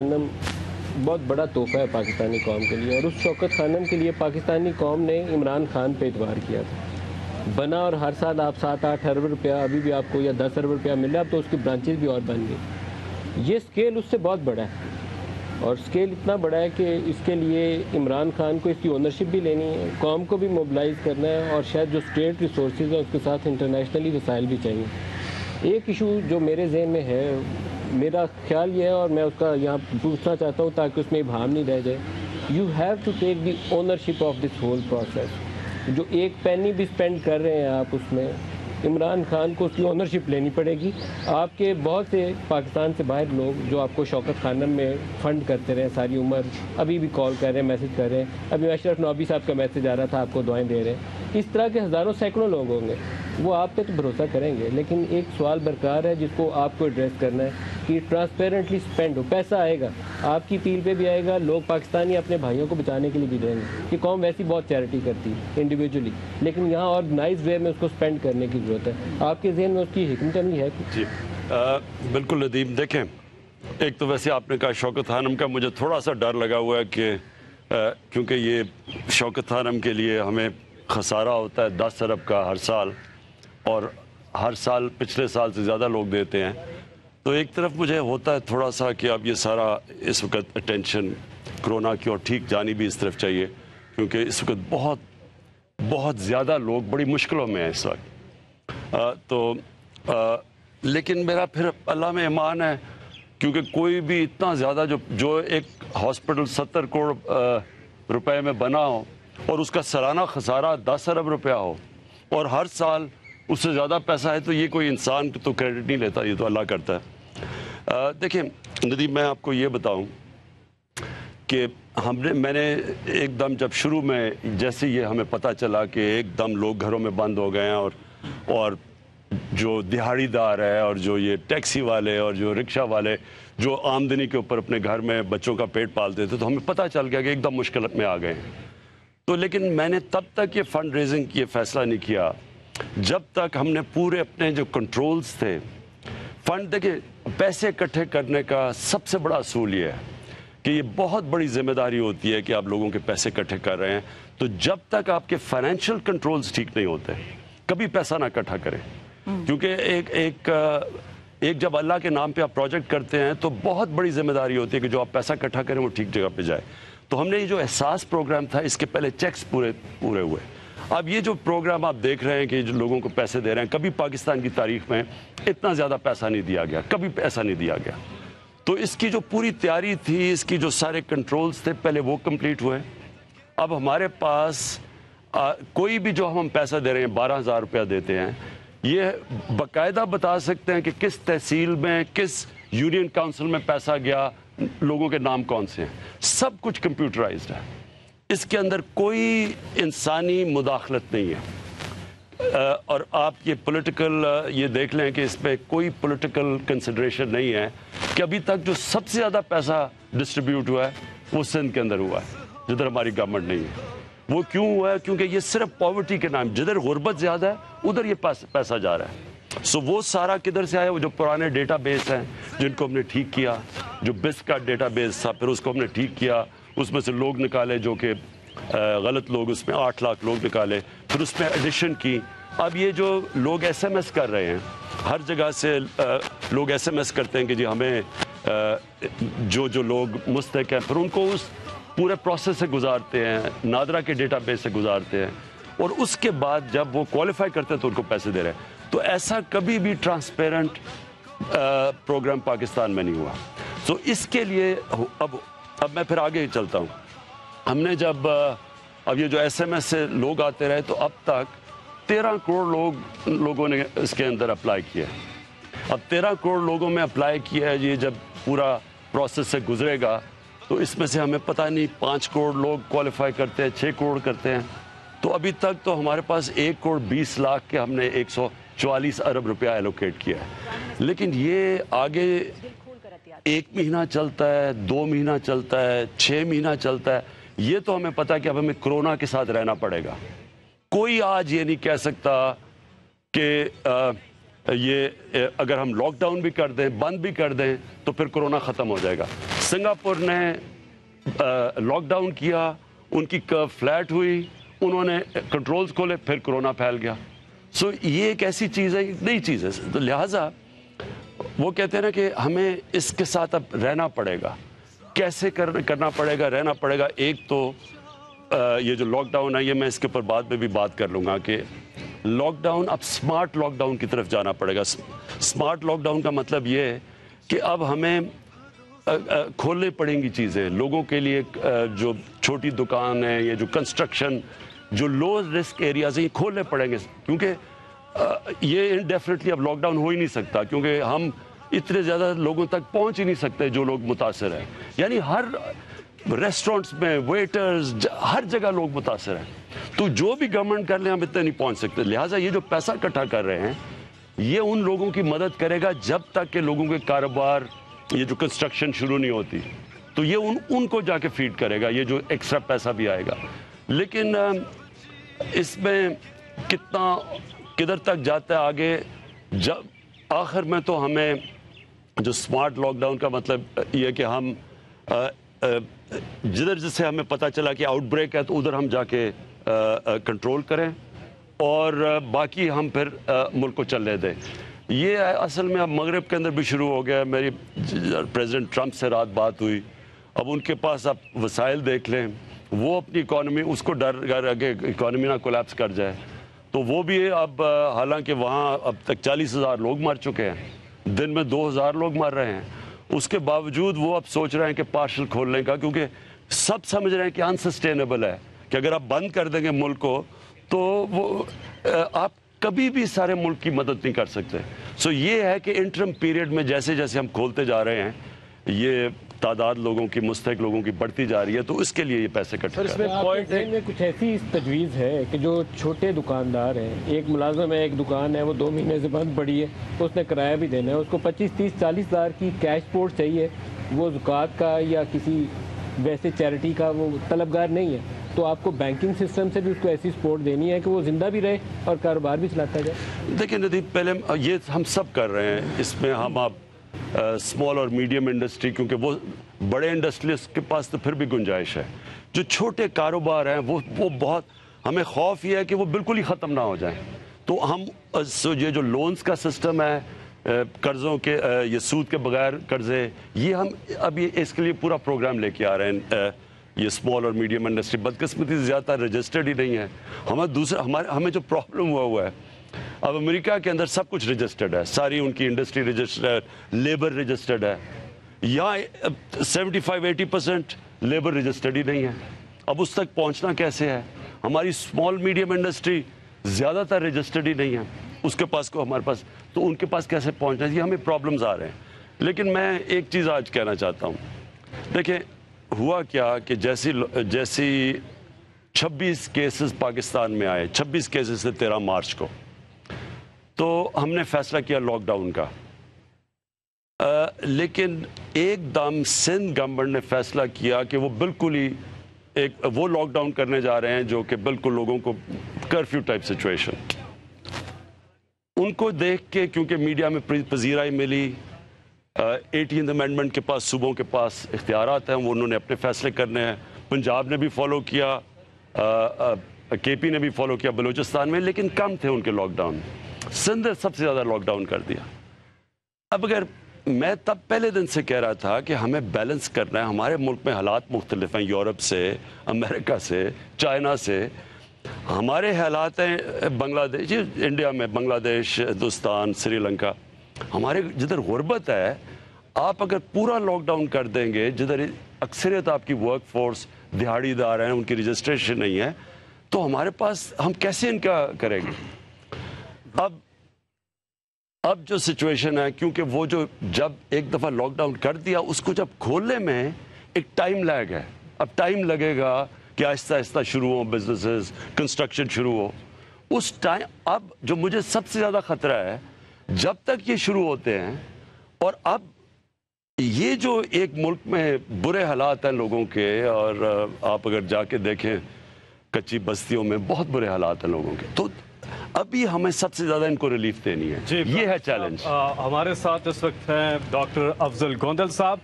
खानम बहुत बड़ा तोहफा है पाकिस्तानी कौम के लिए, और उस शौकत खानम के लिए पाकिस्तानी कौम ने इमरान खान पे एतबार किया था। बना और हर साल आप 7-8 अरब रुपया अभी भी आपको या 10 अरब रुपया मिल रहा है, अब तो उसकी ब्रांचेज भी और बन गई। ये स्केल उससे बहुत बड़ा है, और स्केल इतना बड़ा है कि इसके लिए इमरान खान को इसकी ओनरशिप भी लेनी है, कौम को भी मोबिलाइज़ करना है, और शायद जो स्टेट रिसोर्सेज हैं उसके साथ इंटरनेशनली वसाइल भी चाहिए। एक इशू जो मेरे जहन में है, मेरा ख्याल ये है और मैं उसका यहाँ पूछना चाहता हूँ ताकि उसमें इबाहम नहीं रह जाए, you have to take the ownership of this whole process. जो एक पेनी भी स्पेंड कर रहे हैं आप, उसमें इमरान खान को उसकी ओनरशिप लेनी पड़ेगी। आपके बहुत से पाकिस्तान से बाहर लोग जो आपको शौकत खानम में फ़ंड करते रहे सारी उम्र, अभी भी कॉल कर रहे हैं, मैसेज कर रहे हैं। अभी अशरफ नौबी साहब का मैसेज आ रहा था, आपको दुआएं दे रहे हैं। इस तरह के हज़ारों सैकड़ों लोग होंगे, वो आप पे तो भरोसा करेंगे, लेकिन एक सवाल बरकरार है जिसको आपको एड्रेस करना है कि ट्रांसपेरेंटली स्पेंड हो। पैसा आएगा, आपकी अपील पे भी आएगा, लोग पाकिस्तानी अपने भाइयों को बचाने के लिए भी देंगे। ये कौम वैसी बहुत चैरिटी करती है इंडिविजुअली, लेकिन यहाँ ऑर्गेनाइज वे में उसको स्पेंड करने की ज़रूरत है। आपके जहन में उसकी हिकमत अमली है? जी बिल्कुल नदीम, देखें, एक तो वैसे आपने कहा शौकत खानम का, मुझे थोड़ा सा डर लगा हुआ है कि क्योंकि ये शौकत खानम के लिए हमें खसारा होता है 10 अरब का हर साल, और हर साल पिछले साल से ज़्यादा लोग देते हैं। तो एक तरफ मुझे होता है थोड़ा सा कि अब ये सारा इस वक्त अटेंशन कोरोना की और ठीक जानी भी इस तरफ चाहिए, क्योंकि इस वक्त बहुत बहुत ज़्यादा लोग बड़ी मुश्किलों में हैं इस वक्त। लेकिन मेरा फिर अल्लाह में ईमान है, क्योंकि कोई भी इतना ज़्यादा जो एक हॉस्पिटल 70 करोड़ रुपए में बना हो और उसका सालाना खसारा 10 अरब रुपया हो और हर साल उससे ज़्यादा पैसा है, तो ये कोई इंसान तो क्रेडिट नहीं लेता, ये तो अल्लाह करता है। देखिए नदीम, मैं आपको ये बताऊं कि मैंने एकदम जब शुरू में जैसे ये हमें पता चला कि एकदम लोग घरों में बंद हो गए हैं, और जो दिहाड़ीदार है और जो ये टैक्सी वाले और जो रिक्शा वाले जो आमदनी के ऊपर अपने घर में बच्चों का पेट पालते थे, तो हमें पता चल गया कि एकदम मुश्किल में आ गए हैं। तो लेकिन मैंने तब तक ये फंड रेजिंग की फैसला नहीं किया जब तक हमने पूरे अपने जो कंट्रोल्स थे फंड, देखिए पैसे इकट्ठे करने का सबसे बड़ा असूल ये है कि ये बहुत बड़ी जिम्मेदारी होती है कि आप लोगों के पैसे इकट्ठे कर रहे हैं। तो जब तक आपके फाइनेंशियल कंट्रोल्स ठीक नहीं होते, कभी पैसा ना इकट्ठा करें, क्योंकि एक जब अल्लाह के नाम पे आप प्रोजेक्ट करते हैं तो बहुत बड़ी जिम्मेदारी होती है कि जो आप पैसा इकट्ठा करें वो ठीक जगह पे जाए। तो हमने ये जो एहसास प्रोग्राम था, इसके पहले चेक्स पूरे हुए। अब ये जो प्रोग्राम आप देख रहे हैं कि जो लोगों को पैसे दे रहे हैं, कभी पाकिस्तान की तारीख में इतना ज़्यादा पैसा नहीं दिया गया, कभी पैसा नहीं दिया गया। तो इसकी जो पूरी तैयारी थी, इसकी जो सारे कंट्रोल्स थे, पहले वो कंप्लीट हुए। अब हमारे पास कोई भी जो हम पैसा दे रहे हैं, 12,000 रुपया देते हैं, ये बाकायदा बता सकते हैं कि किस तहसील में, किस यूनियन काउंसिल में पैसा गया, लोगों के नाम कौन से हैं, सब कुछ कंप्यूटराइज्ड है। इसके अंदर कोई इंसानी मुदाखलत नहीं है। और आप ये पॉलिटिकल ये देख लें कि इसमें कोई पॉलिटिकल कंसिडरेशन नहीं है कि अभी तक जो सबसे ज़्यादा पैसा डिस्ट्रीब्यूट हुआ है वो सिंध के अंदर हुआ है, जिधर हमारी गवर्नमेंट नहीं है। वो क्यों हुआ है? क्योंकि ये सिर्फ पॉवर्टी के नाम, जिधर गुर्बत ज़्यादा है उधर ये पैसा जा रहा है। सो वो सारा किधर से आया? वो जो पुराने डेटाबेस हैं जिनको हमने ठीक किया, जो बिस्क का डेटाबेस था, फिर उसको हमने ठीक किया, उसमें से लोग निकाले जो कि गलत लोग, उसमें 8 लाख लोग निकाले, फिर उसमें एडिशन की। अब ये जो लोग SMS कर रहे हैं, हर जगह से लोग SMS करते हैं कि जी हमें जो लोग मुस्तहिक हैं, फिर उनको उस पूरे प्रोसेस से गुजारते हैं, नादरा के डेटाबेस से गुजारते हैं, और उसके बाद जब वो क्वालिफाई करते हैं तो उनको पैसे दे रहे हैं। तो ऐसा कभी भी ट्रांसपेरेंट प्रोग्राम पाकिस्तान में नहीं हुआ। तो इसके लिए अब मैं फिर आगे चलता हूँ। हमने जब अब ये जो SMS से लोग आते रहे, तो अब तक 13 करोड़ लोगों ने इसके अंदर अप्लाई किया। अब 13 करोड़ लोगों में अप्लाई किया है। ये जब पूरा प्रोसेस से गुजरेगा तो इसमें से हमें पता नहीं 5 करोड़ लोग क्वालिफाई करते हैं, 6 करोड़ करते हैं। तो अभी तक तो हमारे पास 1 करोड़ 20 लाख के हमने 144 अरब रुपया एलोकेट किया है। लेकिन ये आगे 1 महीना चलता है, 2 महीना चलता है, 6 महीना चलता है, ये तो हमें पता है कि अब हमें कोरोना के साथ रहना पड़ेगा। कोई आज ये नहीं कह सकता कि یہ اگر ہم لاک ڈاؤن بھی کر دیں, بند بھی کر دیں, تو پھر کورونا ختم ہو جائے گا. سنگاپور نے لاک ڈاؤن کیا, ان کی کرو فلیٹ ہوئی, انہوں نے کنٹرولز کھولے, پھر کورونا پھیل گیا. سو یہ ایک ایسی چیز ہے, ایک نئی چیز ہے. تو لہٰذا وہ کہتے ہیں نا کہ ہمیں اس کے ساتھ اب رہنا پڑے گا. کیسے کرنا پڑے گا, رہنا پڑے گا. ایک تو یہ جو لاک ڈاؤن ہے, یہ میں اس کے اوپر بعد میں بھی بات کر لوں گا کہ لاک ڈاؤن اب سمارٹ لاک ڈاؤن کی طرف جانا پڑے گا. سمارٹ لاک ڈاؤن کا مطلب یہ ہے کہ اب ہمیں کھولنے پڑیں گی چیزیں لوگوں کے لیے. جو چھوٹی دکان ہے, یہ جو کنسٹرکشن, جو لو رسک ایریاز ہیں, یہ کھولنے پڑیں گے, کیونکہ یہ انڈیفینیٹلی اب لاک ڈاؤن ہو ہی نہیں سکتا, کیونکہ ہم اتنے زیادہ لوگوں تک پہنچ ہی نہیں سکتے جو لوگ متاثر ہیں. یعنی ہر ریسٹورنٹس میں ویٹرز, ہر جگہ لوگ متاثر ہیں. تو جو بھی گورنمنٹ کر لیں ہم اتنے نہیں پہنچ سکتے. لہٰذا یہ جو پیسہ اکٹھا کر رہے ہیں, یہ ان لوگوں کی مدد کرے گا جب تک کہ لوگوں کے کاروبار, یہ جو کنسٹرکشن شروع نہیں ہوتی, تو یہ ان کو جا کے فیڈ کرے گا, یہ جو ایکسٹرا پیسہ بھی آئے گا. لیکن اس میں کدھر تک جاتا ہے آگے, جب آخر میں تو ہمیں جو سمارٹ لاک ڈاؤن کا مطلب یہ کہ ہم جدھر جسے ہمیں پتہ چلا کہ آؤٹ بریک ہے تو ادھر ہم جا کے کنٹرول کریں, اور باقی ہم پھر ملک کو چلنے دیں. یہ اصل میں اب مغرب کے اندر بھی شروع ہو گیا. میری پریزیڈنٹ ٹرمپ سے رات بات ہوئی. اب ان کے پاس اب وسائل دیکھ لیں, وہ اپنی اکانومی, اس کو ڈر کہ اکانومی نہ کولیپس کر جائے, تو وہ بھی اب, حالانکہ وہاں اب تک 40,000 لوگ مر چکے ہیں, دن میں 2,000 لوگ مر رہے ہیں, اس کے باوجود وہ اب سوچ رہے ہیں کہ پارشل کھولنے کا, کیونکہ سب سمجھ رہے ہیں کہ انسسٹینیبل ہے کہ اگر آپ بند کر دیں گے ملک کو تو وہ آپ کبھی بھی سارے ملک کی مدد نہیں کر سکتے. سو یہ ہے کہ انٹرم پیریڈ میں جیسے جیسے ہم کھولتے جا رہے ہیں, یہ تعداد لوگوں کی, مستحق لوگوں کی بڑھتی جا رہی ہے, تو اس کے لیے یہ پیسے کٹھے کر رہے ہیں. پوائنٹ میں کچھ ایسی تجویز ہے کہ جو چھوٹے دکاندار ہیں, ایک ملازم ہے, ایک دکان ہے, وہ 2 مہینے سے بند پڑی ہے, اس نے کرایہ بھی دینا ہے, اس کو 25, 30, 40 ہزار کی کیش سپورٹ چاہیے, وہ زکوٰۃ کا یا کسی ویسے چیریٹی کا وہ طلبگار نہیں ہے, تو آپ کو بینکنگ سسٹم سے بھی اس کو ایسی سپورٹ دینی ہے کہ وہ زندہ بھی رہے اور کاروبار بھی چلاتا جائے. دیکھیں ندیب, پہلے یہ ہم سب کر رہے ہیں, اس میں ہم آپ اسمال اور میڈیم انڈسٹری, کیونکہ وہ بڑے انڈسٹریلسٹ کے پاس تو پھر بھی گنجائش ہے. جو چھوٹے کاروبار ہیں وہ بہت, ہمیں خوف یہ ہے کہ وہ بالکل ہی ختم نہ ہو جائیں. تو ہم یہ جو لونز کا سسٹم ہے, قرضوں کے, یہ سود کے بغیر قرضے, یہ ہم اب یہ اس کے لیے پورا پروگرام لے کے آ رہے ہیں. یہ اسمال اور میڈیم انڈسٹری بدقسمتی سے زیادہ رجسٹرڈ ہی نہیں ہے. ہمیں جو پرابلم ہوا ہے, اب امریکہ کے اندر سب کچھ رجسٹرڈ ہے, ساری ان کی انڈسٹری رجسٹرڈ ہے, لیبر رجسٹرڈ ہے. یہاں 75-80% لیبر رجسٹرڈ ہی نہیں ہے. اب اس تک پہنچنا کیسے ہے؟ ہماری اسمال میڈیم انڈسٹری زیادہ تر رجسٹرڈ ہی نہیں ہے, اس کے پاس کو ہمارے پاس, تو ان کے پاس کیسے پہنچنا ہے؟ یہ ہمیں پرابلمز آ رہے ہیں. لیکن میں ایک چیز آج کہنا چاہتا ہوں. دیکھیں ہوا کیا کہ جیسی 26 کیسز پاکستان میں آئے, 26 کیسز سے 13 مارچ کو, تو ہم نے فیصلہ کیا لاک ڈاؤن کا. لیکن ایک دم سندھ گورنمنٹ نے فیصلہ کیا کہ وہ بالکل ہی وہ لاک ڈاؤن کرنے جا رہے ہیں جو کہ بالکل لوگوں کو کرفیو ٹائپ سچویشن. ان کو دیکھ کے, کیونکہ میڈیا میں پذیرائی ملی, 18th امینڈمنٹ کے پاس, صوبوں کے پاس اختیارات ہیں, وہ انہوں نے اپنے فیصلے کرنے ہیں. پنجاب نے بھی فالو کیا, کے پی نے بھی فالو کیا بلوچستان میں, لیکن کم تھے ان کے لاک ڈاؤن. سندھ نے سب سے زیادہ لاک ڈاؤن کر دیا. اب اگر میں تب پہلے دن سے کہہ رہا تھا کہ ہمیں بیلنس کرنا ہے, ہمارے ملک میں حالات مختلف ہیں, یورپ سے, امریکہ سے, چائنا سے, ہمارے حالات ہیں بنگلہ دیش, انڈیا میں بنگلہ دیش, ہندوستان, سری لنکا. ہمارے جدھر غربت ہے, آپ اگر پورا لاک ڈاؤن کر دیں گے, جدھر اکثریت آپ کی ورک فورس دہاڑی دار ہیں, ان کی رجسٹریشن نہیں ہے, تو ہمارے پاس ہم کیسے ان کا کریں گے؟ اب جو سچویشن ہے, کیونکہ وہ جو جب ایک دفعہ لاک ڈاؤن کر دیا, اس کو جب کھولنے میں ایک ٹائم لیگ ہے. اب ٹائم لگے گا کہ آہستہ آہستہ شروع ہو بزنسز, کنسٹرکشن شروع ہو. اس ٹائم اب جو مجھے سب سے زیادہ خطرہ ہے, جب تک یہ شروع ہوتے ہیں, اور اب یہ جو ایک ملک میں برے حالات ہیں لوگوں کے, اور آپ اگر جا کے دیکھیں کچی بستیوں میں بہت برے حالات ہیں لوگوں کے, تو ابھی ہمیں سب سے زیادہ ان کو ریلیف دینی ہے. یہ ہے چیلنج. ہمارے ساتھ اس وقت ہیں ڈاکٹر افضل گوندل صاحب.